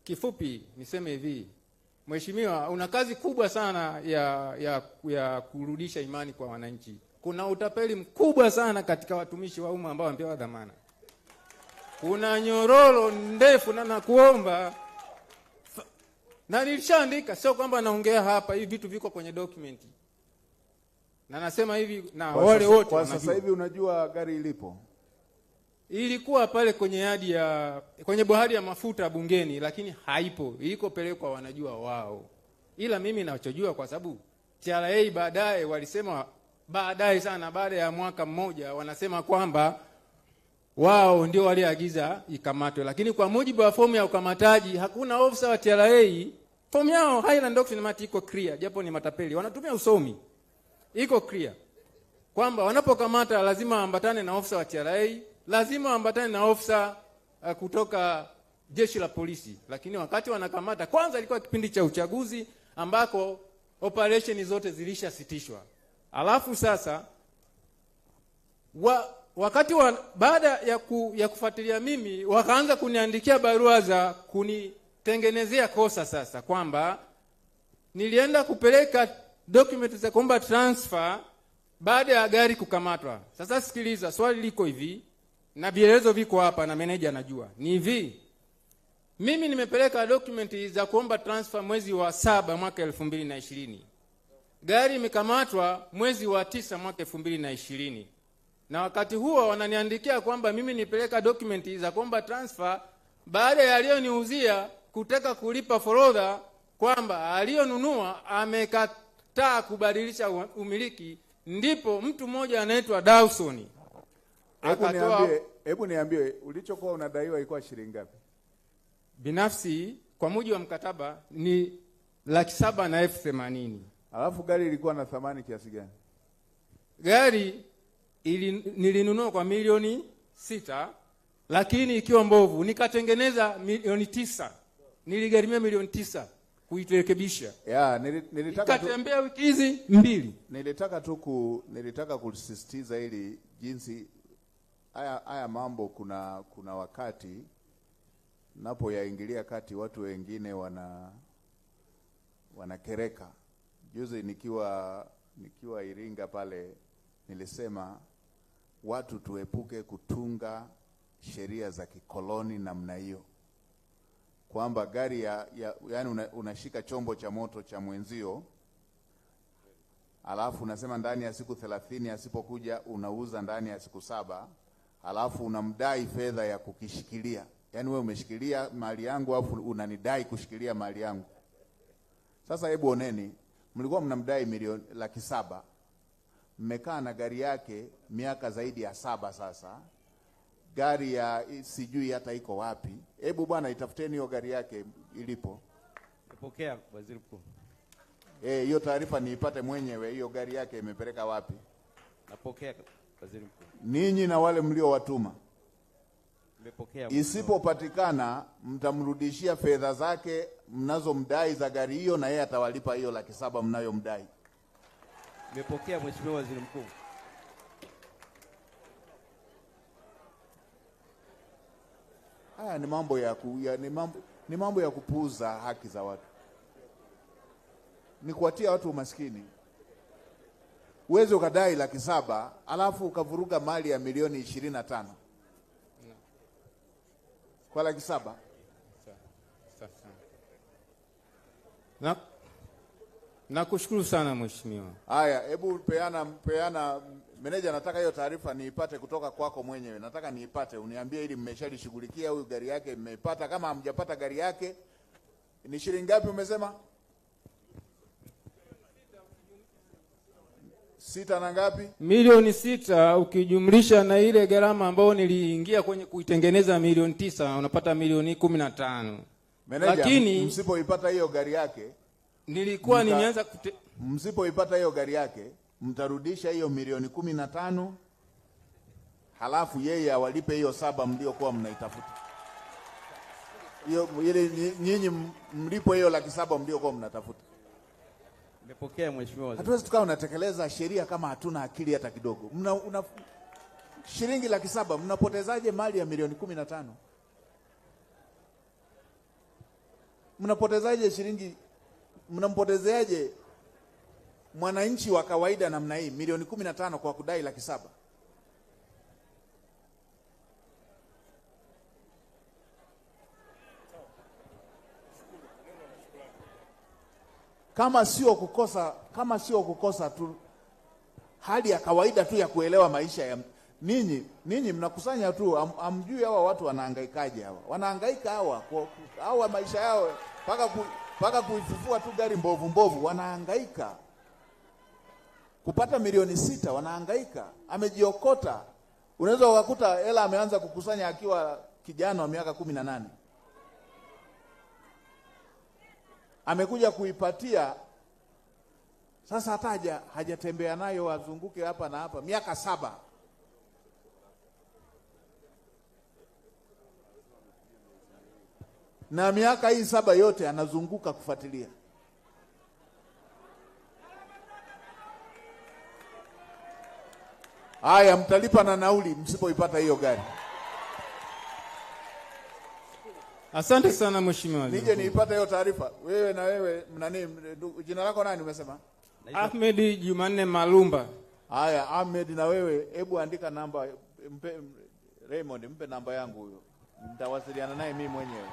Kifupi niseme hivi, Mheshimiwa, una kazi kubwa sana ya kurudisha imani kwa wananchi. Kuna utapeli mkubwa sana katika watumishi wa umma ambao wamepewa dhamana. Kuna nyororo ndefu, na nakuomba, na nilishaandika, sio kwamba naongea hapa, hivi vitu viko kwenye document. Na nasema hivi na wale wote kwa sasa hivi unajua gari ilipo. Ilikuwa pale kwenye bohari ya mafuta bungeni, lakini haipo. Ilikopelekwa wanajua wao. Ila mimi nachojua, kwa sababu TRA baadaye walisema, baadaye sana, baada ya mwaka mmoja, wanasema kwamba wao ndio waliagiza ikamatwe. Lakini kwa mujibu wa fomu ya ukamataji, hakuna ofisa wa TRA, fomu yao Highland Auction Mart iko clear, japo ni matapeli wanatumia usomi, iko clear kwamba wanapokamata lazima ambatane na ofisa wa TRA, lazima ambatane na ofisa kutoka jeshi la polisi. Lakini wakati wanakamata, kwanza ilikuwa kipindi cha uchaguzi ambako operation zote zilishasitishwa. Alafu sasa wakati baada ya kufuatilia mimi, wakaanza kuniandikia barua za kunitengenezea kosa sasa, kwamba nilienda kupeleka document za kuomba transfer baada ya gari kukamatwa. Sasa sikiliza, swali liko hivi, na vielezo viko hapa na meneja anajua. Ni hivi, mimi nimepeleka document za kuomba transfer mwezi wa 7 mwaka 2020. Gari imekamatwa mwezi wa 9 mwaka 2020. Na wakati huo wananiandikia kwamba mimi nipeleka document za kuomba transfer baada ya aliyoniuzia kutaka kulipa forodha, kwamba aliyonunua amekataa kubadilisha umiliki. Ndipo mtu mmoja anaitwa Dawson Hebu niambie ulichokuwa unadaiwa ilikuwa shilingi ngapi? Binafsi kwa mujibu wa mkataba ni 780,000. Alafu gari ilikuwa na thamani kiasi gani? Gari nilinunua kwa milioni 6, lakini ikiwa mbovu. Nikatengeneza milioni 9. Niligharimia milioni 9 kuirekebisha. Nilitaka katembea wiki hizi 2. Nilitaka kusisitiza ili jinsi haya mambo kuna wakati napoyaingilia kati watu wengine wanakereka. Juzi nikiwa Iringa pale nilisema watu tuepuke kutunga sheria za kikoloni namna hiyo, kwamba gari yani unashika chombo cha moto cha mwenzio, alafu unasema ndani ya siku 30 asipokuja unauza ndani ya siku 7, alafu unamdai fedha ya kukishikilia. Yani wewe umeshikilia mali yangu alafu unanidai kushikilia mali yangu. Sasa hebu oneni, mlikuwa mnamdai milioni 700,000. Mmekaa na gari yake miaka zaidi ya 7 sasa. Gari ya sijui hata iko wapi. Hebu bwana itafuteni hiyo gari yake ilipo. Napokea Waziri Mkuu. Hiyo taarifa niipate mwenyewe, hiyo gari yake imepeleka wapi? Napokea Waziri Mkuu. Ninyi na wale mliowatuma. Nimepokea. Isipopatikana mtamrudishia fedha zake mnazomdai za gari hiyo, na yeye atawalipa hiyo 700,000 mnayomdai. Nimepokea Mheshimiwa Waziri Mkuu. Haya ni mambo ya kupuuza haki za watu. Ni kuwatia watu umaskini. Uweze ukadai 700,000 alafu ukavuruga mali ya milioni 25. Kwa 700,000. Nakushukuru sana Mheshimiwa. Haya, hebu peana meneja, nataka hiyo taarifa niipate kutoka kwako mwenyewe. Nataka niipate, uniambie ili mmeshalishughulikia huyu gari yake mmeipata. Kama hamjapata gari yake, ni shilingi ngapi umesema? 6 na ngapi? Milioni 6 ukijumlisha na ile gharama ambayo niliingia kwenye kuitengeneza milioni 9, unapata milioni 15. Meneja, lakini msipoipata hiyo gari yake, nilikuwa nimeanza msipoipata hiyo gari yake, mtarudisha hiyo milioni 15, halafu yeye awalipe hiyo 7 mliokuwa mnaitafuta. Hiyo ile nyinyi mlipo hiyo 700,000 mliokuwa mnatafuta. Nimepokea Mheshimiwa Waziri. Hatuwezi tukawa unatekeleza sheria kama hatuna akili hata kidogo. Shilingi 700,000 mnapotezaje mali ya milioni 15? mnampotezeaje mwananchi wa kawaida namna hii milioni 15 kwa kudai 700,000? Kama sio kukosa tu hali ya kawaida tu ya kuelewa maisha ya ninyi mnakusanya tu, amjui hawa watu wanahangaikaje. Wanahangaika hawa maisha yao mpaka kuifufua tu gari mbovu wanahangaika. Kupata milioni 6 wanahangaika. Amejiokota. Unaweza ukakuta hela ameanza kukusanya akiwa kijana wa miaka 18. Amekuja kuipatia sasa, hata hajatembea nayo azunguke hapa na hapa miaka 7. Na miaka hii 7 yote anazunguka kufuatilia. Haya, mtalipa na nauli msipoipata hiyo gari. Asante sana mheshimiwa. Nije niipate hiyo taarifa. Wewe na wewe jina lako nani umesema? Ahmed Jumanne Malumba. Haya, Ahmed na wewe hebu andika namba, Raymond mpe namba yangu huyo. Nitawasiliana naye mimi mwenyewe.